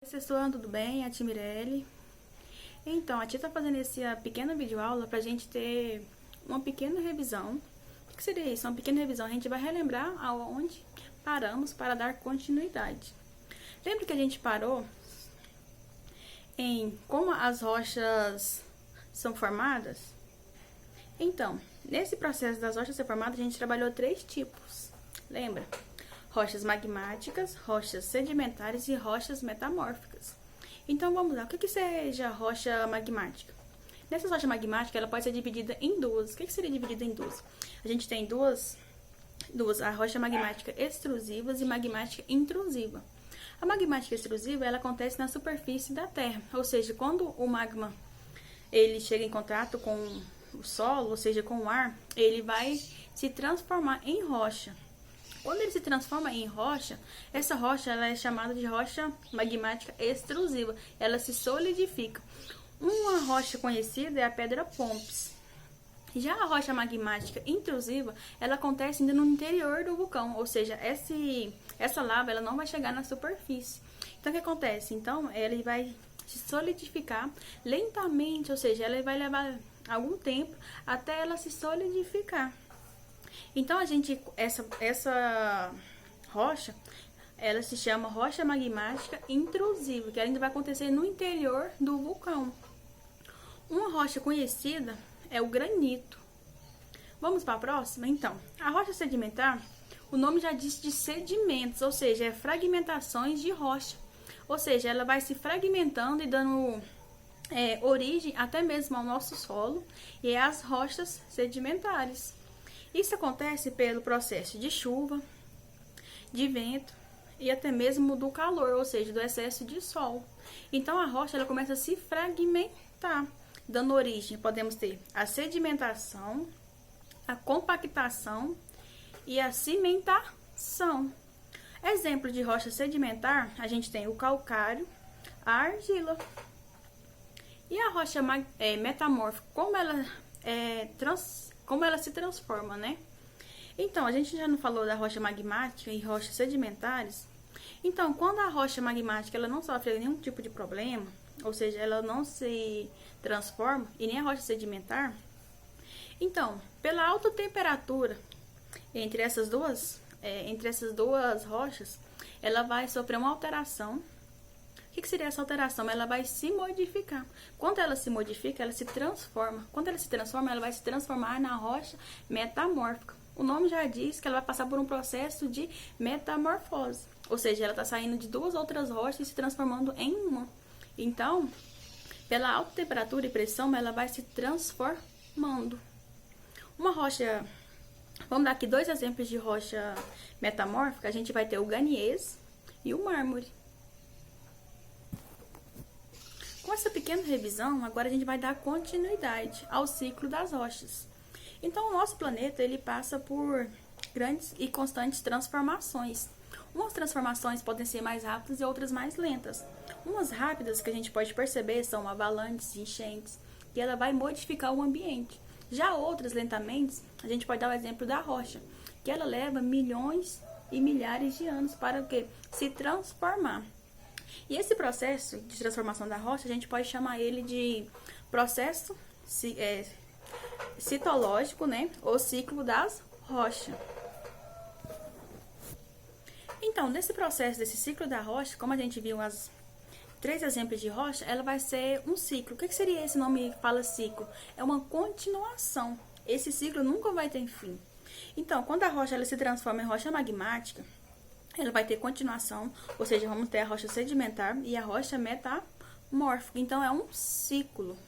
Oi, pessoal, tudo bem? A tia Mirelle. Então, a tia tá fazendo essa pequena videoaula pra gente ter uma pequena revisão. O que seria isso? Uma pequena revisão. A gente vai relembrar aonde paramos para dar continuidade. Lembra que a gente parou em como as rochas são formadas? Então, nesse processo das rochas ser formadas, a gente trabalhou 3 tipos. Lembra? Rochas magmáticas, rochas sedimentares e rochas metamórficas. Então, vamos lá. O que seja rocha magmática? Nessa rocha magmática, ela pode ser dividida em duas. O que seria dividida em duas? A gente tem duas a rocha magmática extrusiva e magmática intrusiva. A magmática extrusiva, ela acontece na superfície da Terra, ou seja, quando o magma ele chega em contato com o solo, ou seja, com o ar, ele vai se transformar em rocha. Quando ele se transforma em rocha, essa rocha ela é chamada de rocha magmática extrusiva. Ela se solidifica. Uma rocha conhecida é a pedra Pómez. Já a rocha magmática intrusiva, ela acontece ainda no interior do vulcão, ou seja, essa lava ela não vai chegar na superfície. Então, o que acontece? Então, ela vai se solidificar lentamente, ou seja, ela vai levar algum tempo até ela se solidificar. Então, essa rocha, ela se chama rocha magmática intrusiva, que ainda vai acontecer no interior do vulcão. Uma rocha conhecida é o granito. Vamos para a próxima? Então, a rocha sedimentar, o nome já diz de sedimentos, ou seja, é fragmentações de rocha. Ou seja, ela vai se fragmentando e dando origem até mesmo ao nosso solo e às rochas sedimentares. Isso acontece pelo processo de chuva, de vento e até mesmo do calor, ou seja, do excesso de sol. Então, a rocha ela começa a se fragmentar, dando origem, podemos ter a sedimentação, a compactação e a cimentação. Exemplo de rocha sedimentar, a gente tem o calcário, a argila. E a rocha metamórfica, como ela se transforma, né? Então, a gente já não falou da rocha magmática e rochas sedimentares. Então, quando a rocha magmática ela não sofre nenhum tipo de problema, ou seja, ela não se transforma, e nem a rocha sedimentar, então, pela alta temperatura entre essas duas rochas, ela vai sofrer uma alteração. O que seria essa alteração? Ela vai se modificar. Quando ela se modifica, ela se transforma. Quando ela se transforma, ela vai se transformar na rocha metamórfica. O nome já diz que ela vai passar por um processo de metamorfose. Ou seja, ela está saindo de duas outras rochas e se transformando em uma. Então, pela alta temperatura e pressão, ela vai se transformando. Uma rocha... Vamos dar aqui 2 exemplos de rocha metamórfica. A gente vai ter o ganiês e o mármore. Com essa pequena revisão, agora a gente vai dar continuidade ao ciclo das rochas. Então, o nosso planeta ele passa por grandes e constantes transformações. Umas transformações podem ser mais rápidas e outras mais lentas. Umas rápidas que a gente pode perceber são avalanches, enchentes, e ela vai modificar o ambiente. Já outras lentamente, a gente pode dar o exemplo da rocha, que ela leva milhões e milhares de anos para o quê? Se transformar. E esse processo de transformação da rocha, a gente pode chamar ele de processo citológico, né? Ou ciclo das rochas. Então, nesse processo, desse ciclo da rocha, como a gente viu as 3 exemplos de rocha, ela vai ser um ciclo. O que seria esse nome que fala ciclo? É uma continuação. Esse ciclo nunca vai ter fim. Então, quando a rocha ela se transforma em rocha magmática, ela vai ter continuação, ou seja, vamos ter a rocha sedimentar e a rocha metamórfica. Então, é um ciclo.